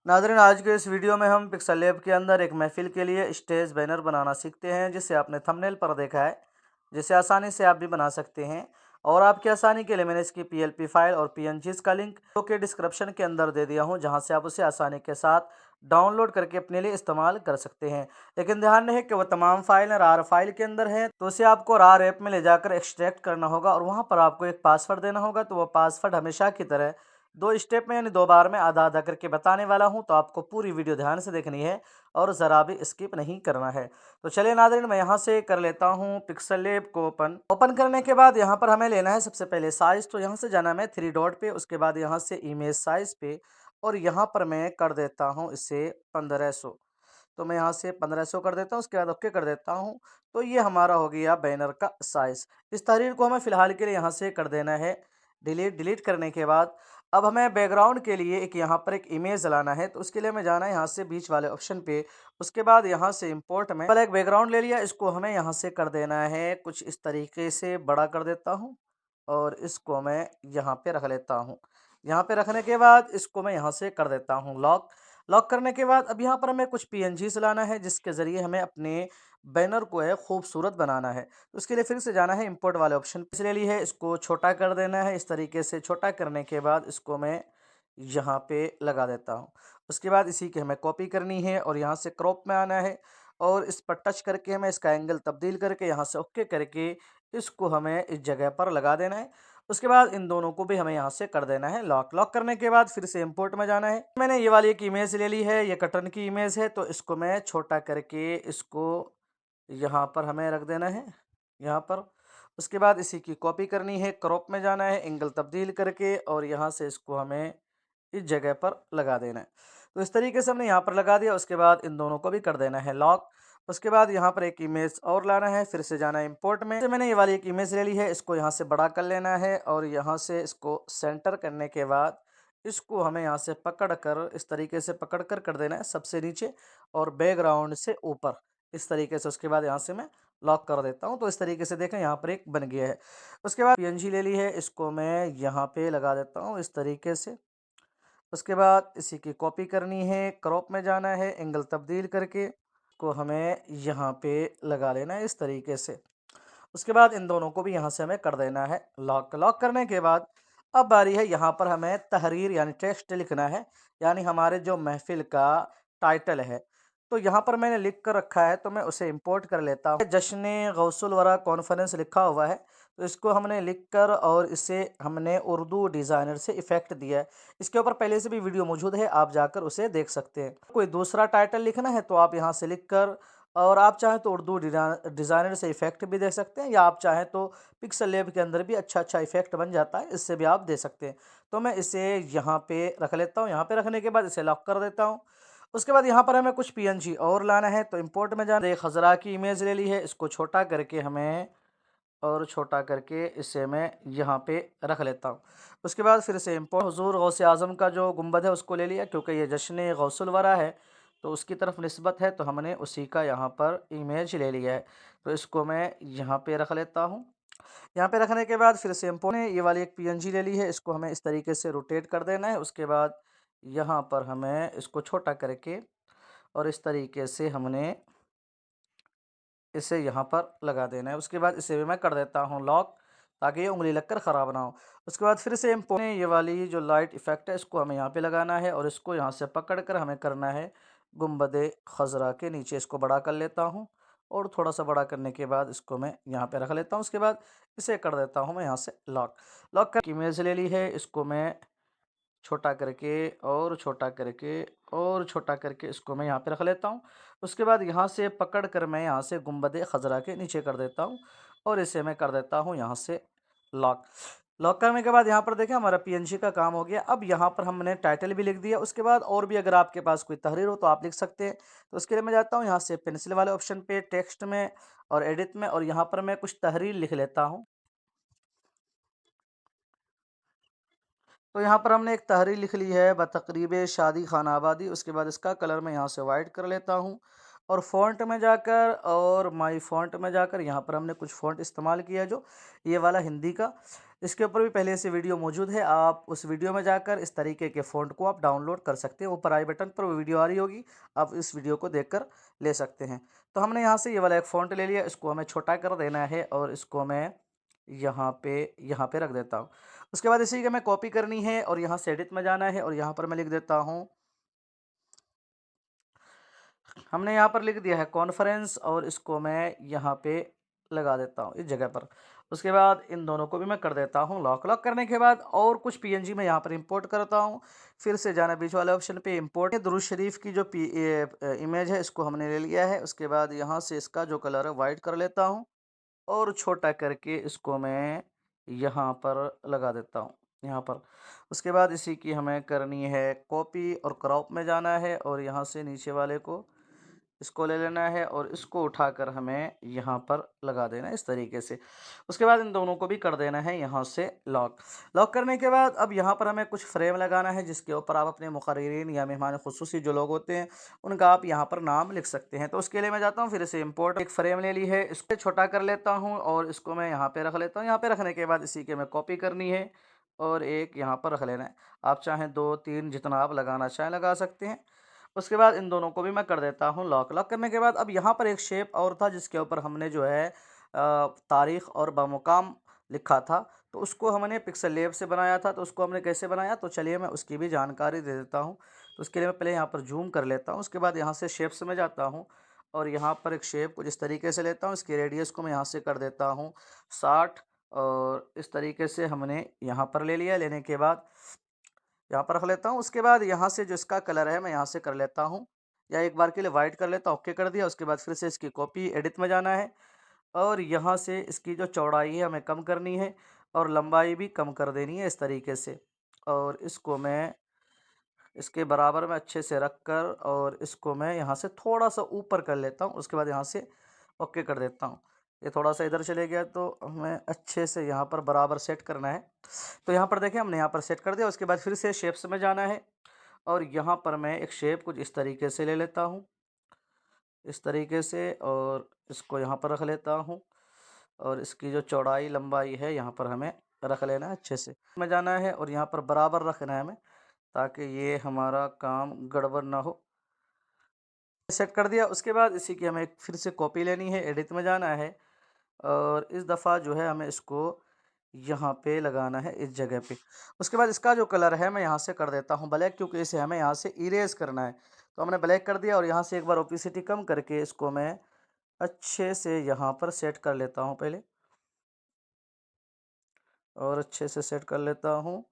नाज़रीन, आज के इस वीडियो में हम पिक्सल लैब के अंदर एक महफिल के लिए स्टेज बैनर बनाना सीखते हैं, जिसे आपने थंबनेल पर देखा है। जिसे आसानी से आप भी बना सकते हैं। और आपकी आसानी के लिए मैंने इसकी पीएलपी फाइल और पीएनजीज का लिंक के डिस्क्रिप्शन के अंदर दे दिया हूं, जहां से आप उसे आसानी के साथ डाउनलोड करके अपने लिए इस्तेमाल कर सकते हैं। लेकिन ध्यान रहे कि वह तमाम फाइल रार फाइल के अंदर है, तो उसे आपको रार ऐप में ले जाकर एक्सट्रैक्ट करना होगा और वहां पर आपको एक पासवर्ड देना होगा। तो वह पासवर्ड हमेशा की तरह 2 स्टेप में यानी 2 बार में आधा-आधा करके बताने वाला हूँ, तो आपको पूरी वीडियो ध्यान से देखनी है और ज़रा भी स्किप नहीं करना है। तो चलिए नाज़रीन, मैं यहाँ से कर लेता हूँ पिक्सल लैब को ओपन। ओपन करने के बाद यहाँ पर हमें लेना है सबसे पहले साइज़, तो यहाँ से जाना है मैं 3 डॉट पे, उसके बाद यहाँ से इमेज साइज़ पे और यहाँ पर मैं कर देता हूँ इसे 1500। तो मैं यहाँ से 1500 कर देता हूँ, उसके बाद ओके कर देता हूँ। तो ये हमारा हो गया बैनर का साइज़। इस तहरीर को हमें फ़िलहाल के लिए यहाँ से कर देना है डिलीट। डिलीट करने के बाद अब हमें बैकग्राउंड के लिए एक यहाँ पर एक इमेज लाना है, तो उसके लिए हमें जाना है यहाँ से बीच वाले ऑप्शन पे। उसके बाद यहाँ से इंपोर्ट में पहले एक बैकग्राउंड ले लिया, इसको हमें यहाँ से कर देना है कुछ इस तरीके से, बड़ा कर देता हूँ और इसको मैं यहाँ पे रख लेता हूँ। यहाँ पे रखने के बाद इसको मैं यहाँ से कर देता हूँ लॉक। लॉक करने के बाद अब यहाँ पर हमें कुछ पीएनजीस लाना है, जिसके ज़रिए हमें अपने बैनर को है खूबसूरत बनाना है। तो उसके लिए फिर से जाना है इंपोर्ट वाले ऑप्शन पे, ले ली है, इसको छोटा कर देना है। इस तरीके से छोटा करने के बाद इसको मैं यहाँ पे लगा देता हूँ। उसके बाद इसी की हमें कॉपी करनी है और यहाँ से क्रॉप में आना है और इस पर टच करके हमें इसका एंगल तब्दील करके यहाँ से ओके करके इसको हमें इस जगह पर लगा देना है। उसके बाद इन दोनों को भी हमें यहाँ से कर देना है लॉक। लॉक करने के बाद फिर से इंपोर्ट में जाना है। मैंने ये वाली एक इमेज ले ली है, ये कटन की इमेज है, तो इसको मैं छोटा करके इसको यहाँ पर हमें रख देना है, यहाँ पर। उसके बाद इसी की कॉपी करनी है, क्रॉप में जाना है, एंगल तब्दील करके और यहाँ से इसको हमें इस जगह पर लगा देना है। तो इस तरीके से हमने यहाँ पर लगा दिया। उसके बाद इन दोनों को भी कर देना है लॉक। उसके बाद यहाँ पर एक इमेज और लाना है, फिर से जाना है इंपोर्ट में। तो मैंने ये वाली एक इमेज ले ली है, इसको यहाँ से बड़ा कर लेना है और यहाँ से इसको सेंटर करने के बाद इसको हमें यहाँ से पकड़ कर इस तरीके से पकड़ कर देना है सबसे नीचे और बैकग्राउंड से ऊपर इस तरीके से। उसके बाद यहाँ से मैं लॉक कर देता हूँ। तो इस तरीके से देखें यहाँ पर एक बन गया है। उसके बाद पीएनजी ले ली है, इसको मैं यहाँ पे लगा देता हूँ इस तरीके से। उसके बाद इसी की कॉपी करनी है, क्रॉप में जाना है, एंगल तब्दील करके को हमें यहाँ पे लगा लेना है इस तरीके से। उसके बाद इन दोनों को भी यहाँ से हमें कर देना है लॉक। लॉक करने के बाद अब बारी है यहाँ पर हमें तहरीर यानी टेक्स्ट लिखना है, यानी हमारे जो महफिल का टाइटल है। तो यहाँ पर मैंने लिख कर रखा है, तो मैं उसे इंपोर्ट कर लेता हूँ। जश्न गौसुल वरा कॉन्फ्रेंस लिखा हुआ है, तो इसको हमने लिखकर और इसे हमने उर्दू डिज़ाइनर से इफ़ेक्ट दिया है। इसके ऊपर पहले से भी वीडियो मौजूद है, आप जाकर उसे देख सकते हैं। कोई दूसरा टाइटल लिखना है तो आप यहाँ से लिखकर, और आप चाहें तो उर्दू डिज़ाइनर से इफ़ेक्ट भी दे सकते हैं, या आप चाहें तो पिक्सल लैब के अंदर भी अच्छा इफ़ेक्ट बन जाता है, इससे भी आप दे सकते हैं। तो मैं इसे यहाँ पे रख लेता हूँ। यहाँ पे रखने के बाद इसे लॉक कर देता हूँ। उसके बाद यहाँ पर हमें कुछ पीएनजी और लाना है, तो इंपोर्ट में जाना, एक हज़रा की इमेज ले ली है, इसको छोटा करके हमें और छोटा करके इसे मैं यहाँ पे रख लेता हूँ। उसके बाद फिर से इंपोर्ट हुज़ूर गौसे आज़म का जो गुंबद है उसको ले लिया, क्योंकि ये जश्न गौसुल वरा है तो उसकी तरफ निस्बत है, तो हमने उसी का यहाँ पर इमेज ले लिया है। तो इसको मैं यहाँ पे रख लेता हूँ। यहाँ पे रखने के बाद फिर से इंपोर्ट ने ये वाली एक पीएनजी ले ली है, इसको हमें इस तरीके से रोटेट कर देना है। उसके बाद यहाँ पर हमें इसको छोटा करके और इस तरीके से हमने इसे यहाँ पर लगा देना है। उसके बाद इसे भी मैं कर देता हूँ लॉक, ताकि ये उंगली लगकर ख़राब ना हो। उसके बाद फिर से इम्पोर्ट ये वाली जो लाइट इफ़ेक्ट है इसको हमें यहाँ पे लगाना है और इसको यहाँ से पकड़ कर हमें करना है गुंबद खज़रा के नीचे। इसको बड़ा कर लेता हूँ और थोड़ा सा बड़ा करने के बाद इसको मैं यहाँ पे रख लेता हूँ। उसके बाद इसे कर देता हूँ मैं यहाँ से लॉक। लॉक कर इमेज ले ली है, इसको मैं छोटा करके और छोटा करके और छोटा करके इसको मैं यहाँ पे रख लेता हूँ। उसके बाद यहाँ से पकड़ कर मैं यहाँ से गुंबद खज़रा के नीचे कर देता हूँ और इसे मैं कर देता हूँ यहाँ से लॉक। लॉक करने के बाद यहाँ पर देखें हमारा पीएनजी का काम हो गया। अब यहाँ पर हमने टाइटल भी लिख दिया। उसके बाद और भी अगर आपके पास कोई तहरीर हो तो आप लिख सकते हैं। तो उसके लिए मैं जाता हूँ यहाँ से पेंसिल वाले ऑप्शन पे, टेक्स्ट में और एडिट में, और यहाँ पर मैं कुछ तहरीर लिख लेता हूँ। तो यहाँ पर हमने एक तहरीर लिख ली है, बतकरीब शादी खाना आबादी। उसके बाद इसका कलर मैं यहाँ से वाइट कर लेता हूँ और फ़ॉन्ट में जाकर और माई फ़ॉन्ट में जाकर यहाँ पर हमने कुछ फ़ॉन्ट इस्तेमाल किया, जो ये वाला हिंदी का। इसके ऊपर भी पहले से वीडियो मौजूद है, आप उस वीडियो में जाकर इस तरीके के फ़ॉन्ट को आप डाउनलोड कर सकते हैं। ऊपर आई बटन पर वो वीडियो आ रही होगी, आप इस वीडियो को देखकर ले सकते हैं। तो हमने यहाँ से ये वाला एक फ़ॉन्ट ले लिया, इसको हमें छोटा कर देना है और इसको मैं यहाँ पे रख देता हूँ। उसके बाद इसी की हमें कॉपी करनी है और यहाँ से एडिट में जाना है और यहाँ पर मैं लिख देता हूँ, हमने यहाँ पर लिख दिया है कॉन्फ्रेंस और इसको मैं यहाँ पे लगा देता हूँ इस जगह पर। उसके बाद इन दोनों को भी मैं कर देता हूँ लॉक। लॉक करने के बाद और कुछ पीएनजी मैं यहाँ पर इंपोर्ट करता हूँ। फिर से जाना बीच वाले ऑप्शन पे इंपोर्ट। दुरूद शरीफ की जो इमेज है इसको हमने ले लिया है। उसके बाद यहाँ से इसका जो कलर है वाइट कर लेता हूँ और छोटा करके इसको मैं यहाँ पर लगा देता हूँ, यहाँ पर। उसके बाद इसी की हमें करनी है कॉपी और क्रॉप में जाना है और यहाँ से नीचे वाले को इसको ले लेना है और इसको उठाकर हमें यहाँ पर लगा देना है इस तरीके से। उसके बाद इन दोनों को भी कर देना है यहाँ से लॉक। लॉक करने के बाद अब यहाँ पर हमें कुछ फ्रेम लगाना है जिसके ऊपर आप अपने मुक़र्रिरीन या मेहमान खुसूसी जो लोग होते हैं उनका आप यहाँ पर नाम लिख सकते हैं। तो उसके लिए मैं जाता हूँ, फिर से इम्पोर्ट एक फ्रेम ले ली है, इसको छोटा कर लेता हूँ और इसको मैं यहाँ पर रख लेता हूँ। यहाँ पर रखने के बाद इसी के मैं कॉपी करनी है और एक यहाँ पर रख लेना है। आप चाहें 2-3 जितना आप लगाना चाहें लगा सकते हैं। उसके बाद इन दोनों को भी मैं कर देता हूँ लॉक। लॉक करने के बाद अब यहाँ पर एक शेप और था जिसके ऊपर हमने जो है तारीख़ और बमुकाम लिखा था, तो उसको हमने पिक्सेल लैब से बनाया था। तो उसको हमने कैसे बनाया, तो चलिए मैं उसकी भी जानकारी दे देता हूँ। तो उसके लिए मैं पहले यहाँ पर जूम कर लेता हूँ। उसके बाद यहाँ से शेप्स में जाता हूँ और यहाँ पर एक शेप कुछ इस तरीके से लेता हूँ। इसकी रेडियस को मैं यहाँ से कर देता हूँ 60 और इस तरीके से हमने यहाँ पर ले लिया। लेने के बाद यहाँ पर रख लेता हूँ। उसके बाद यहाँ से जो इसका कलर है मैं यहाँ से कर लेता हूँ, या एक बार के लिए वाइट कर लेता हूँ। ओके कर दिया। उसके बाद फिर से इसकी कॉपी एडिट में जाना है और यहाँ से इसकी जो चौड़ाई है हमें कम करनी है और लंबाई भी कम कर देनी है इस तरीके से। और इसको मैं इसके बराबर में अच्छे से रख कर और इसको मैं यहाँ से थोड़ा सा ऊपर कर लेता हूँ। उसके बाद यहाँ से ओके कर देता हूँ। ये थोड़ा सा इधर चले गया तो हमें अच्छे से यहाँ पर बराबर सेट करना है। तो यहाँ पर देखिए हमने यहाँ पर सेट कर दिया। उसके बाद फिर से शेप्स में जाना है और यहाँ पर मैं एक शेप कुछ इस तरीके से ले लेता हूँ, इस तरीके से, और इसको यहाँ पर रख लेता हूँ और इसकी जो चौड़ाई लंबाई है यहाँ पर हमें रख लेना है अच्छे से। में जाना है और यहाँ पर बराबर रखना है हमें, ताकि ये हमारा काम गड़बड़ ना हो। सेट कर दिया। उसके बाद इसी की हमें फिर से कॉपी लेनी है, एडिट में जाना है और इस दफ़ा जो है हमें इसको यहाँ पे लगाना है इस जगह पे। उसके बाद इसका जो कलर है मैं यहाँ से कर देता हूँ ब्लैक, क्योंकि इसे हमें यहाँ से इरेज़ करना है। तो हमने ब्लैक कर दिया और यहाँ से एक बार ओपेसिटी कम करके इसको मैं अच्छे से यहाँ पर सेट कर लेता हूँ पहले, और अच्छे से सेट कर लेता हूँ।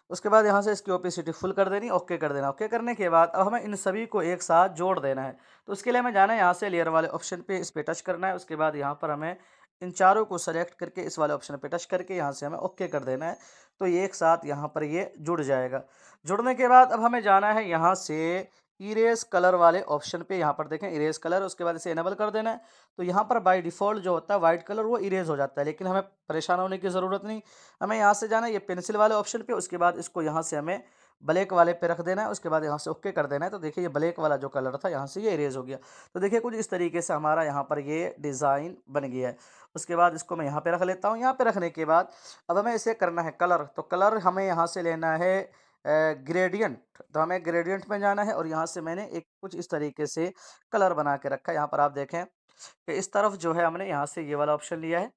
उसके बाद यहाँ से इसकी ओपेसिटी फुल कर देनी, ओके कर देना। ओके करने के बाद अब हमें इन सभी को एक साथ जोड़ देना है। तो उसके लिए हमें जाना है यहाँ से लेयर वाले ऑप्शन पे, इस पे टच करना है। उसके बाद यहाँ पर हमें इन चारों को सेलेक्ट करके इस वाले ऑप्शन पे टच करके यहाँ से हमें ओके कर देना है। तो ये एक साथ यहाँ पर ये जुड़ जाएगा। जुड़ने के बाद अब हमें जाना है यहाँ से इरेज कलर वाले ऑप्शन पे। यहाँ पर देखें इरेज कलर, उसके बाद इसे इनेबल कर देना है। तो यहाँ पर बाय डिफ़ॉल्ट जो होता है वाइट कलर वो इरेज हो जाता है, लेकिन हमें परेशान होने की ज़रूरत नहीं। हमें यहाँ से जाना है ये पेंसिल वाले ऑप्शन पे। उसके बाद इसको यहाँ से हमें ब्लैक वाले पे रख देना है। उसके बाद यहाँ से ओके कर देना है। तो देखिए ये ब्लैक वाला जो कलर था यहाँ से ये इरेज हो गया। तो देखिए कुछ इस तरीके से हमारा यहाँ पर ये डिज़ाइन बन गया है। उसके बाद इसको मैं यहाँ पे रख लेता हूँ। यहाँ पे रखने के बाद अब हमें इसे करना है कलर। तो कलर हमें यहाँ से लेना है ग्रेडियंट। तो हमें ग्रेडियंट में जाना है और यहाँ से मैंने एक कुछ इस तरीके से कलर बना के रखा है। यहाँ पर आप देखें कि इस तरफ जो है हमने यहाँ से ये वाला ऑप्शन लिया है।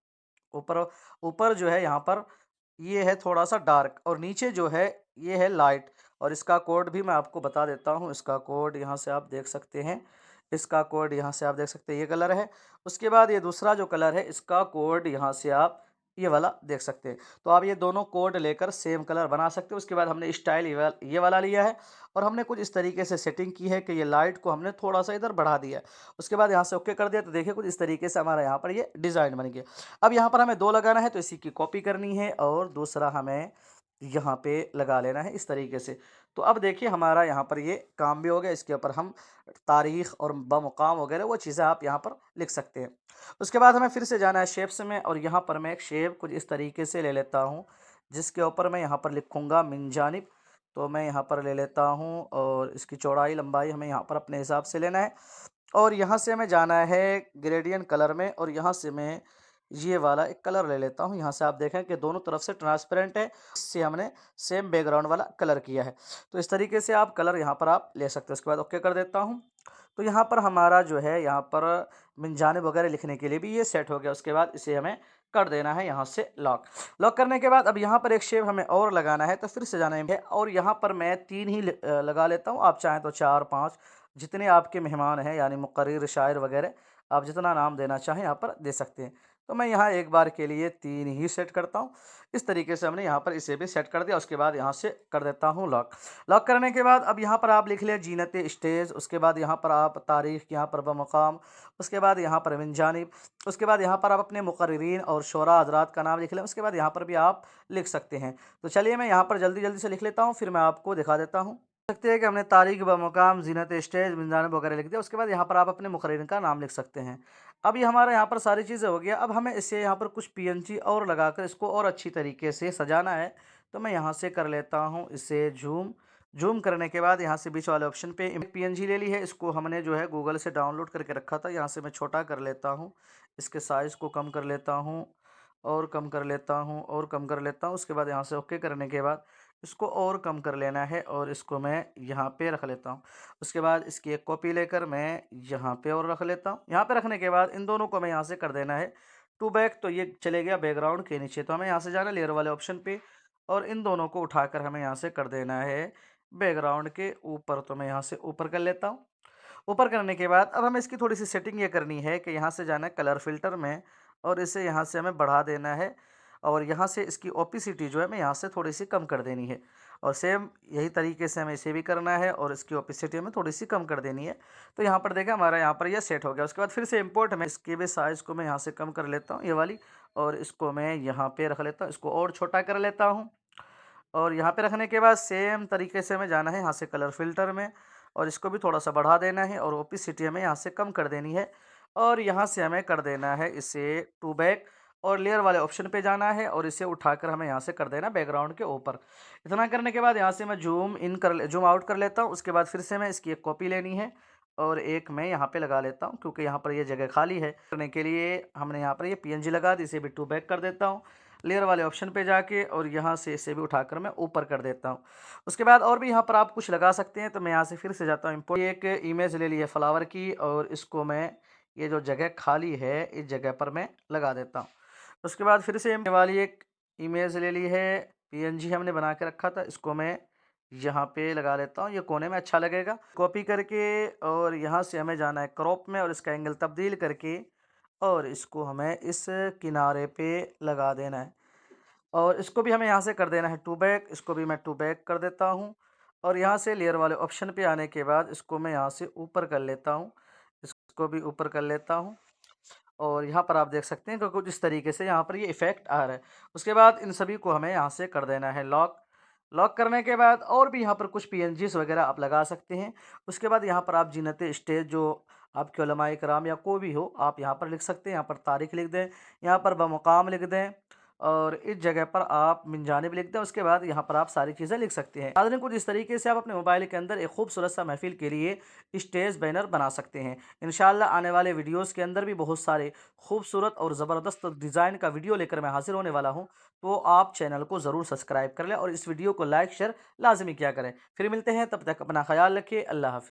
ऊपर ऊपर जो है यहाँ पर ये है थोड़ा सा डार्क और नीचे जो है ये है लाइट। और इसका कोड भी मैं आपको बता देता हूँ। इसका कोड यहाँ से आप देख सकते हैं, इसका कोड यहाँ से आप देख सकते हैं, ये कलर है। उसके बाद ये दूसरा जो कलर है इसका कोड यहाँ से आप ये वाला देख सकते हैं। तो आप ये दोनों कोड लेकर सेम कलर बना सकते हो। उसके बाद हमने स्टाइल ये वाला लिया है और हमने कुछ इस तरीके से सेटिंग की है कि ये लाइट को हमने थोड़ा सा इधर बढ़ा दिया है। उसके बाद यहाँ से ओके कर दिया। तो देखिए कुछ इस तरीके से हमारा यहाँ पर ये डिज़ाइन बन गया। अब यहाँ पर हमें 2 लगाना है, तो इसी की कॉपी करनी है और दूसरा हमें यहाँ पे लगा लेना है इस तरीके से। तो अब देखिए हमारा यहाँ पर ये काम भी हो गया। इसके ऊपर हम तारीख़ और बमुकाम वगैरह वो चीज़ें आप यहाँ पर लिख सकते हैं। उसके बाद हमें फिर से जाना है शेप्स में और यहाँ पर मैं एक शेप कुछ इस तरीके से ले लेता हूँ, जिसके ऊपर मैं यहाँ पर लिखूँगा मिन जानिब। तो मैं यहाँ पर ले लेता हूँ और इसकी चौड़ाई लंबाई हमें यहाँ पर अपने हिसाब से लेना है। और यहाँ से हमें जाना है ग्रेडियंट कलर में और यहाँ से मैं ये वाला एक कलर ले लेता हूँ। यहाँ से आप देखें कि दोनों तरफ से ट्रांसपेरेंट है, इससे हमने सेम बैकग्राउंड वाला कलर किया है। तो इस तरीके से आप कलर यहाँ पर आप ले सकते हो। उसके बाद ओके कर देता हूँ। तो यहाँ पर हमारा जो है यहाँ पर मिनजानिब वगैरह लिखने के लिए भी ये सेट हो गया। उसके बाद इसे हमें कर देना है यहाँ से लॉक। लॉक करने के बाद अब यहाँ पर एक शेप हमें और लगाना है, तो फिर से जाना है और यहाँ पर मैं 3 ही लगा लेता हूँ। आप चाहें तो 4, 5 जितने आपके मेहमान हैं यानी मुक़र्रिर, शायर वगैरह आप जितना नाम देना चाहें यहाँ पर दे सकते हैं। तो मैं यहाँ एक बार के लिए 3 ही सेट करता हूँ। इस तरीके से हमने यहाँ पर इसे भी सेट कर दिया। उसके बाद यहाँ से कर देता हूँ लॉक। लॉक करने के बाद अब यहाँ पर आप लिख लें जीनत स्टेज, उसके बाद यहाँ पर आप तारीख़ यहाँ पर बमक़ाम, उसके बाद यहाँ पर मिन जानिब, उसके बाद यहाँ पर आप अपने मुक़र्रिरीन और शोरा हज़रात का नाम लिख लें। उसके बाद यहाँ पर भी आप लिख सकते हैं। तो चलिए मैं यहाँ पर जल्दी-जल्दी से लिख लेता हूँ, फिर मैं आपको दिखा देता हूँ। सकते हैं कि हमने तारीख़ बमक़ाम, ज़ीनत स्टेज, मिन जानिब वगैरह लिख दिया। उसके बाद यहाँ पर आप अपने मुक़र्रिरीन का नाम लिख सकते हैं। अब ये हमारा यहाँ पर सारी चीज़ें हो गया। अब हमें इसे यहाँ पर कुछ पीएनजी और लगाकर इसको और अच्छी तरीके से सजाना है। तो मैं यहाँ से कर लेता हूँ इसे ज़ूम। ज़ूम करने के बाद यहाँ से बीच वाले ऑप्शन पे पीएनजी ले ली है। इसको हमने जो है गूगल से डाउनलोड करके रखा था। यहाँ से मैं छोटा कर लेता हूँ, इसके साइज़ को कम कर लेता हूँ और कम कर लेता हूँ और कम कर लेता हूँ। उसके बाद यहाँ से ओके करने के बाद इसको और कम कर लेना है और इसको मैं यहाँ पे रख लेता हूँ। उसके बाद इसकी एक कॉपी लेकर मैं यहाँ पे और रख लेता हूँ। यहाँ पे रखने के बाद इन दोनों को मैं यहाँ से कर देना है टू बैक, तो ये चले गया बैकग्राउंड के नीचे। तो हमें यहाँ से जाना लेयर वाले ऑप्शन पे और इन दोनों को उठाकर हमें यहाँ से कर देना है बैकग्राउंड के ऊपर। तो मैं यहाँ से ऊपर कर लेता हूँ। ऊपर करने के बाद अब हमें इसकी थोड़ी-सी सेटिंग ये करनी है कि यहाँ से जाना है कलर फ़िल्टर में और इसे यहाँ से हमें बढ़ा देना है और यहाँ से इसकी ओपेसिटी जो है हमें यहाँ से थोड़ी-सी कम कर देनी है और सेम यही तरीके से हमें इसे भी करना है और इसकी ओपेसिटी हमें थोड़ी-सी कम कर देनी है। तो यहाँ पर देखें हमारा यहाँ पर ये सेट हो गया। उसके बाद फिर से इम्पोर्ट में इसके भी साइज़ को मैं यहाँ से कम कर लेता हूँ ये वाली और इसको मैं यहाँ पे रख लेता हूँ। इसको और छोटा कर लेता हूँ और यहाँ पे रखने के बाद सेम तरीके से हमें जाना है यहाँ से कलर फ़िल्टर में और इसको भी थोड़ा-सा बढ़ा देना है और ओपेसिटी हमें यहाँ से कम कर देनी है और यहाँ से हमें कर देना है इसे टू बैक और लेयर वाले ऑप्शन पे जाना है और इसे उठाकर हमें यहाँ से कर देना बैकग्राउंड के ऊपर। इतना करने के बाद यहाँ से मैं ज़ूम आउट कर लेता हूँ। उसके बाद फिर से मैं इसकी एक कॉपी लेनी है और एक मैं यहाँ पे लगा लेता हूँ क्योंकि यहाँ पर ये जगह खाली है। करने के लिए हमने यहाँ पर ये पीएनजी लगा दी, इसे भी टू बैक कर देता हूँ लेयर वाले ऑप्शन पे जाके और यहाँ से इसे भी उठाकर मैं ऊपर कर देता हूँ। उसके बाद और भी यहाँ पर आप कुछ लगा सकते हैं। तो मैं यहाँ से फिर से जाता हूँ इम्पोर्ट, एक इमेज ले ली है फ्लावर की और इसको मैं ये जो जगह खाली है इस जगह पर मैं लगा देता हूँ। उसके बाद फिर से ये वाली एक इमेज ले ली है, पीएनजी हमने बना के रखा था, इसको मैं यहाँ पे लगा लेता हूँ, ये कोने में अच्छा लगेगा। कॉपी करके और यहाँ से हमें जाना है क्रॉप में और इसका एंगल तब्दील करके और इसको हमें इस किनारे पे लगा देना है और इसको भी हमें यहाँ से कर देना है टू बैक। इसको भी मैं टू बैक कर देता हूँ और यहाँ से लेयर वाले ऑप्शन पे आने के बाद इसको मैं यहाँ से ऊपर कर लेता हूँ, इसको भी ऊपर कर लेता हूँ और यहाँ पर आप देख सकते हैं कि कुछ इस तरीके से यहाँ पर ये इफ़ेक्ट आ रहा है। उसके बाद इन सभी को हमें यहाँ से कर देना है लॉक। लॉक करने के बाद और भी यहाँ पर कुछ पीएनजीज़ वगैरह आप लगा सकते हैं। उसके बाद यहाँ पर आप जीनत स्टेज जो आपके उलमाए कराम या कोई भी हो आप यहाँ पर लिख सकते हैं। यहाँ पर तारीख़ लिख दें, यहाँ पर बमुक़ाम लिख दें और इस जगह पर आप मिन जानिब लिख दें। उसके बाद यहाँ पर आप सारी चीज़ें लिख सकते हैं। नाज़रीन, कुछ इस तरीके से आप अपने मोबाइल के अंदर एक खूबसूरत सा महफ़िल के लिए स्टेज बैनर बना सकते हैं। इंशाअल्लाह आने वाले वीडियोज़ के अंदर भी बहुत सारे खूबसूरत और ज़बरदस्त डिज़ाइन का वीडियो लेकर मैं हाज़िर होने वाला हूँ। तो आप चैनल को ज़रूर सब्सक्राइब कर लें और इस वीडियो को लाइक शेयर लाज़मी किया करें। फिर मिलते हैं, तब तक अपना ख़याल रखिए। अल्लाह हाफ़िज़।